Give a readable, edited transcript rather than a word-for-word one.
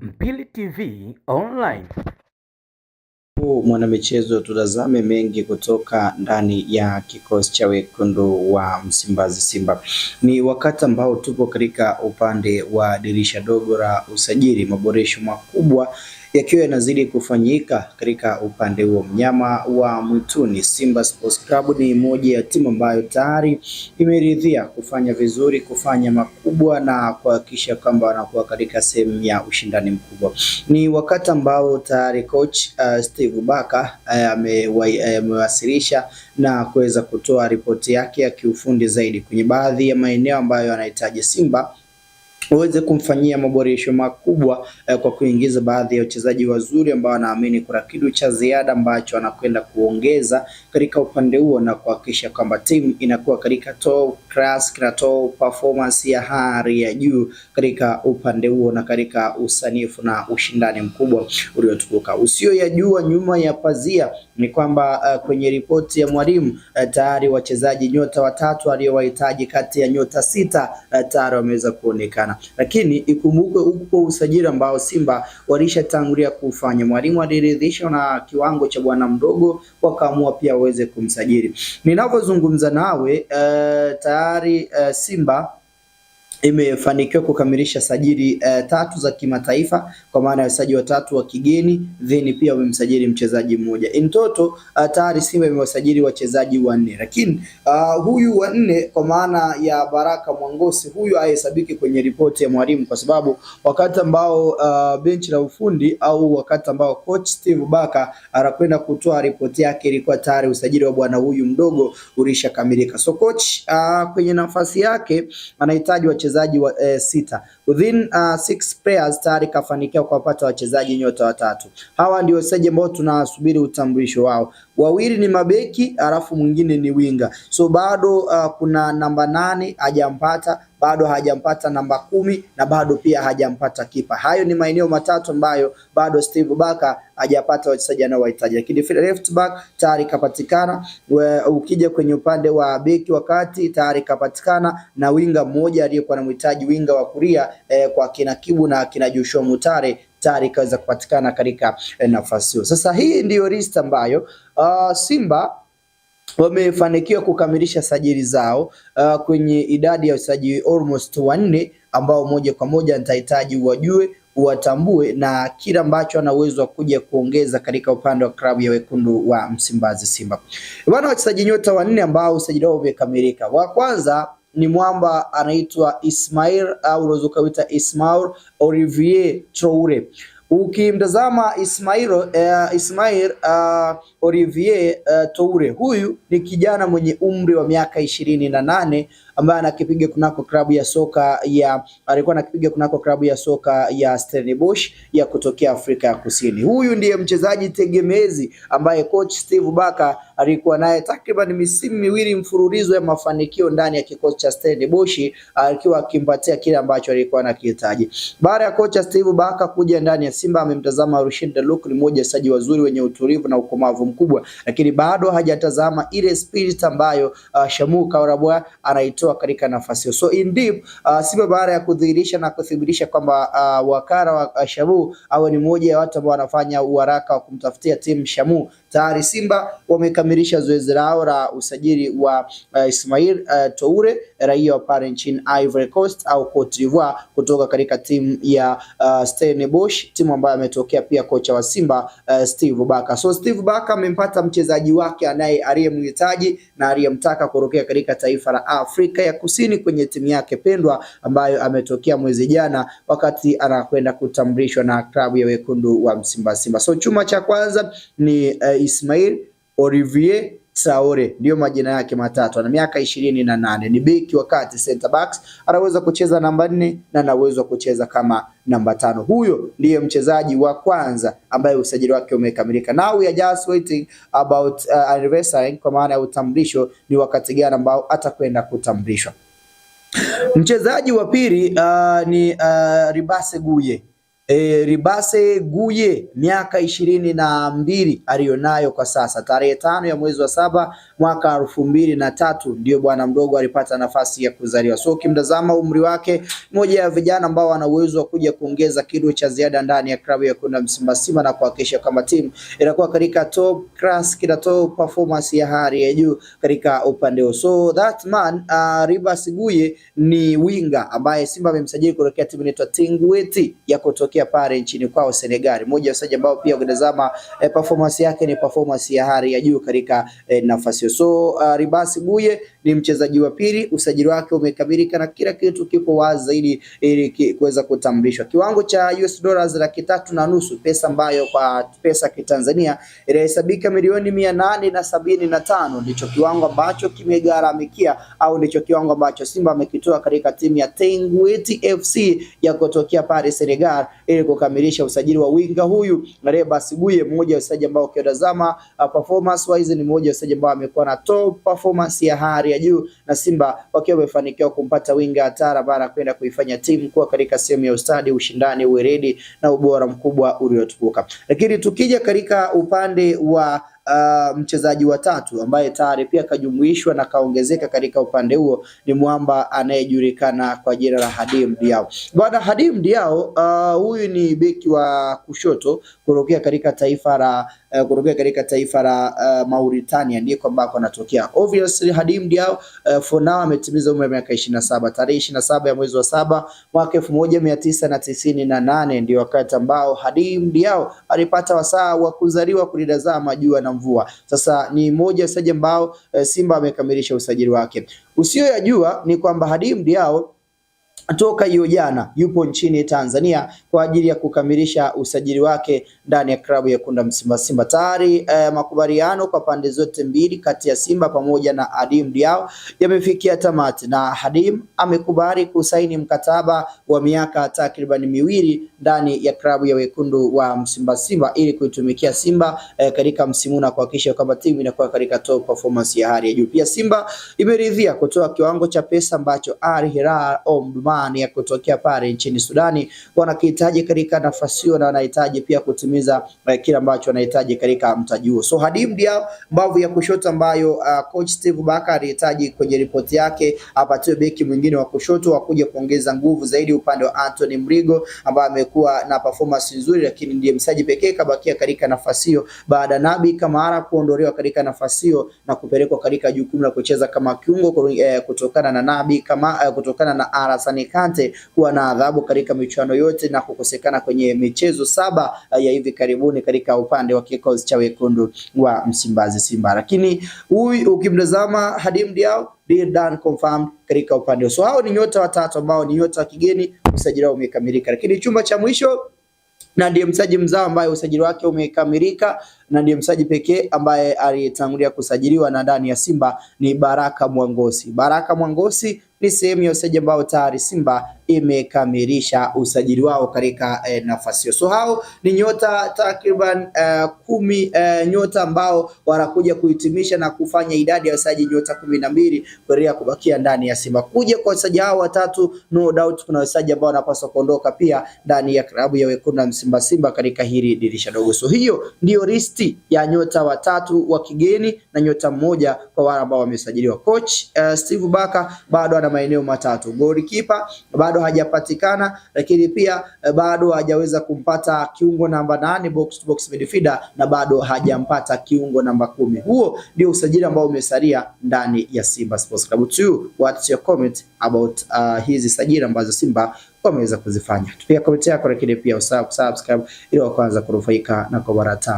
Mpili TV Online. Mwanamichezo, tutazame mengi kutoka ndani ya kikosi cha wekundu wa Msimbazi Simba. Ni wakati ambao tupo katika upande wa dirisha dogo la usajili, maboresho makubwa yakiwa yanazidi kufanyika katika upande huo. Mnyama wa mwituni Simba Sports Club ni moja ya timu ambayo tayari imeridhia kufanya vizuri, kufanya makubwa na kuhakikisha kwamba wanakuwa katika sehemu ya ushindani mkubwa. Ni wakati ambao tayari coach Steve Baka amewasilisha na kuweza kutoa ripoti yake ya kiufundi zaidi kwenye baadhi ya maeneo ambayo anahitaji Simba waweze kumfanyia maboresho makubwa kwa kuingiza baadhi ya wachezaji wazuri ambao anaamini kuna kitu cha ziada ambacho anakwenda kuongeza katika upande huo na kuhakikisha kwamba timu inakuwa katika top class, top performance ya hali ya juu katika upande huo na katika usanifu na ushindani mkubwa uliotukuka. Usioyajua nyuma ya pazia ni kwamba kwenye ripoti ya mwalimu tayari wachezaji nyota watatu aliyowahitaji kati ya nyota sita tayari wameweza kuonekana. Lakini ikumbuke uko usajili ambao Simba walishatangulia kufanya. Mwalimu aliridhishwa na kiwango cha bwana mdogo, wakaamua pia waweze kumsajili. Ninapozungumza nawe tayari Simba imefanikiwa kukamilisha sajili tatu za kimataifa kwa maana ya wachezaji watatu wa kigeni, then pia wamemsajili mchezaji mmoja. In total tayari Simba imewasajili wachezaji wanne, lakini huyu wanne kwa maana ya Baraka Mwangosi huyu hahesabiki kwenye ripoti ya mwalimu, kwa sababu wakati ambao benchi la ufundi au wakati ambao coach Steve Baka anakwenda kutoa ripoti yake ilikuwa tayari usajili wa bwana huyu mdogo ulishakamilika. So coach kwenye nafasi yake anahitaji wachezaji sita. Within 6 players tayari kafanikiwa kuwapata wachezaji nyota watatu. Hawa ndio wachezaji ambao tunasubiri utambulisho wao. Wawili ni mabeki alafu mwingine ni winga. So bado kuna namba 8 hajampata, bado hajampata namba 10 na bado pia hajampata kipa. Hayo ni maeneo matatu ambayo bado Steve Baka hajapata wachezaji anaowahitaji. Lakini left back tayari kapatikana. Ukija kwenye upande wa beki wakati tayari kapatikana, na winga mmoja aliyekuwa anamhitaji winga wa kulia kwa kina Kibu na kina Joshua Mutare tayari kaweza kupatikana katika nafasi hiyo. Sasa hii ndiyo list ambayo Simba wamefanikiwa kukamilisha sajili zao kwenye idadi ya wachezaji almost wanne ambao moja kwa moja nitahitaji wajue, watambue na kila ambacho ana uwezo wa kuja kuongeza katika upande wa klabu ya wekundu wa Msimbazi Simba. Bwana, wachezaji nyota wanne ambao usajili wao umekamilika. Wa kwanza ni mwamba anaitwa Ismail au unaweza kuita Ismail Olivier Traore. Ukimtazama Ismail Olivier Traore, huyu ni kijana mwenye umri wa miaka 28 ambaye anakipiga kunako klabu ya soka ya alikuwa anakipiga kunako klabu ya soka ya Stellenbosch ya kutokea Afrika ya Kusini. Huyu ndiye mchezaji tegemezi ambaye coach Steve Baka alikuwa naye takriban misimu miwili mfululizo ya mafanikio ndani ya kikosi cha Stellenbosch, akiwa akimpatia kile ambacho alikuwa anakihitaji. Baada ya coach Steve Baka kuja ndani ya Simba, amemtazama Rushin Deluk, ni mmoja wachezaji wazuri wenye utulivu na ukomavu mkubwa, lakini bado hajatazama ile spirit ambayo Shamu Karabwa anaitoa katika nafasi hiyo. So indeed Simba baada ya kudhihirisha na kuthibitisha kwamba wakara wa Shamu au ni mmoja ya watu ambao wanafanya uharaka wa kumtafutia timu Shamu, tayari Simba wamekamilisha zoezi lao la usajili wa Ismail Traore, raia wa pale nchini Ivory Coast au Cote d'Ivoire, kutoka katika timu ya Stellenbosch, timu ambayo ametokea pia kocha wa Simba Steve Baka. So Steve Baka amempata mchezaji wake aliyemhitaji na aliyemtaka kutokea katika taifa la Afrika ya Kusini kwenye timu yake pendwa ambayo ametokea mwezi jana wakati anakwenda kutambulishwa na klabu ya wekundu wa Msimbazi Simba. So chuma cha kwanza ni Ismail Olivier Traore, ndio majina yake matatu. Ana miaka 28, ni beki wakati center backs, anaweza kucheza namba 4 na anaweza kucheza kama namba 5. Huyo ndiye mchezaji wa kwanza ambaye usajili wake umekamilika. Now we are just waiting about anniversary, kwa maana ya utambulisho, ni wakati gani ambao atakwenda kutambulishwa. Mchezaji wa pili ni Ribase Guye. Ribase Guye miaka 22 alionayo kwa sasa. Tarehe 5 ya mwezi wa 7 mwaka 2003 ndio bwana mdogo alipata nafasi ya kuzaliwa. So ukimtazama umri wake, mmoja ya vijana ambao wana uwezo wa kuja kuongeza kitu cha ziada ndani ya klabu ya Wekundu wa Msimbazi na kuhakikisha kama timu inakuwa katika top class, top performance ya hali ya juu katika upande huo. So that man Ribase Guye ni winga ambaye Simba amemsajili kutokea timu inaitwa Tingweti ya kutokea pale nchini kwao Senegal. Mmoja wa wachezaji ambao pia ukitazama performance yake ni performance ya hali ya juu katika nafasi hiyo. So Ribase Guye ni mchezaji wa pili, usajili wake umekamilika na kila kitu kipo wazi zaidi ili kuweza kutambulishwa. Kiwango cha US dollars 3.5 pesa ambayo kwa pesa kitanzania inahesabika milioni 875 ndicho kiwango ambacho kimegharamikia au ndicho kiwango ambacho Simba amekitoa katika timu ya Tingweti FC ya kutokea pale Senegal ili kukamilisha usajili wa winga huyu Ribase Guye, mmoja wa wachezaji ambao ukitazama performance wise ni mmoja wa wachezaji ambao amekuwa na top performance ya hali ya juu, na Simba wakiwa wamefanikiwa kumpata winga hatara bara kwenda kuifanya timu kuwa katika sehemu ya ustadi, ushindani, uweredi na ubora mkubwa uliotukuka. Lakini tukija katika upande wa mchezaji wa tatu ambaye tayari pia kajumuishwa na kaongezeka katika upande huo ni mwamba anayejulikana kwa jina la Hadim Diaw. Bwana Hadim Diaw huyu ni beki wa kushoto kutokea katika taifa la Mauritania, ndiko ambako anatokea. Obviously Hadim Diaw for now ametimiza umri wa miaka 27. Tarehe 27 ya mwezi wa 7 mwaka 1998 ndio wakati ambao Hadim Diaw alipata wasaa wa kuzaliwa kulitazama jua na mvua. Sasa ni mmoja wachezaji ambao Simba amekamilisha usajili wake. Usiyoyajua ni kwamba Hadim Diaw toka hiyo jana yupo nchini Tanzania kwa ajili ya kukamilisha usajili wake ndani ya klabu ya Wekundu wa Msimbazi. Tayari makubaliano kwa pande zote mbili kati ya Simba pamoja na Hadim Diaw yamefikia tamati, na Hadim amekubali kusaini mkataba wa miaka takriban 2 ndani ya klabu ya Wekundu wa Msimbazi ili kuitumikia Simba katika msimu na kuhakikisha kwamba timu inakuwa katika top performance ya hali ya juu. Pia Simba imeridhia kutoa kiwango cha pesa ambacho Al Hilal Omdurman ya kutokea pale nchini Sudani wanakihitaji katika nafasi hiyo, na wanahitaji pia kutimiza kile ambacho wanahitaji katika mtaji huo. So Hadim Diaw mbavu ya kushoto ambayo coach Steve Barker alihitaji kwenye ripoti yake apatiwe beki mwingine wa kushoto wa kuja kuongeza nguvu zaidi upande wa Anthony Mrigo ambaye amekuwa na performance nzuri, lakini ndiye msaji pekee kabakia katika nafasi hiyo baada Nabi Kamara kuondolewa katika nafasi hiyo na kupelekwa katika jukumu la kucheza kama kiungo kutokana na Nabi Kamara kutokana na Alassane Kante kuwa na adhabu katika michuano yote na kukosekana kwenye michezo 7 ya hivi karibuni katika upande wa kikosi cha Wekundu wa Msimbazi Simba. Lakini huyu ukimtazama Hadim Diaw done confirmed katika upande. So hao ni nyota watatu ambao ni nyota wa kigeni, usajili wao umekamilika. Lakini chumba cha mwisho na ndiye msaji mzao ambaye usajili wake umekamilika na ndiye msaji pekee ambaye alitangulia kusajiliwa na ndani ya Simba ni Baraka Mwangosi. Baraka Mwangosi ni sehemu ya usajili ambao tayari Simba imekamilisha usajili wao katika nafasi hiyo. So hao ni nyota takriban 10 nyota ambao wanakuja kuhitimisha na kufanya idadi ya wachezaji nyota 12 kuendelea kubakia ndani ya Simba. Kuja kwa wachezaji hao watatu, no doubt kuna wachezaji ambao wanapaswa kuondoka pia ndani ya klabu ya Wekundu wa Msimbazi Simba katika hili dirisha dogo. So hiyo ndio listi ya nyota watatu wa kigeni na nyota mmoja kwa wale ambao wamesajiliwa. Coach Steve Barker bado ana maeneo matatu. Goalkeeper bado hajapatikana, lakini pia bado hajaweza kumpata kiungo namba 8 box to box midfielder, na bado hajampata kiungo namba 10. Huo ndio usajili ambao umesalia ndani ya Simba Sports Club. What's your comment about hizi sajili ambazo Simba wameweza kuzifanya? Tupia comment yako, lakini pia usahau subscribe ili wa kwanza kunufaika na kwa barata.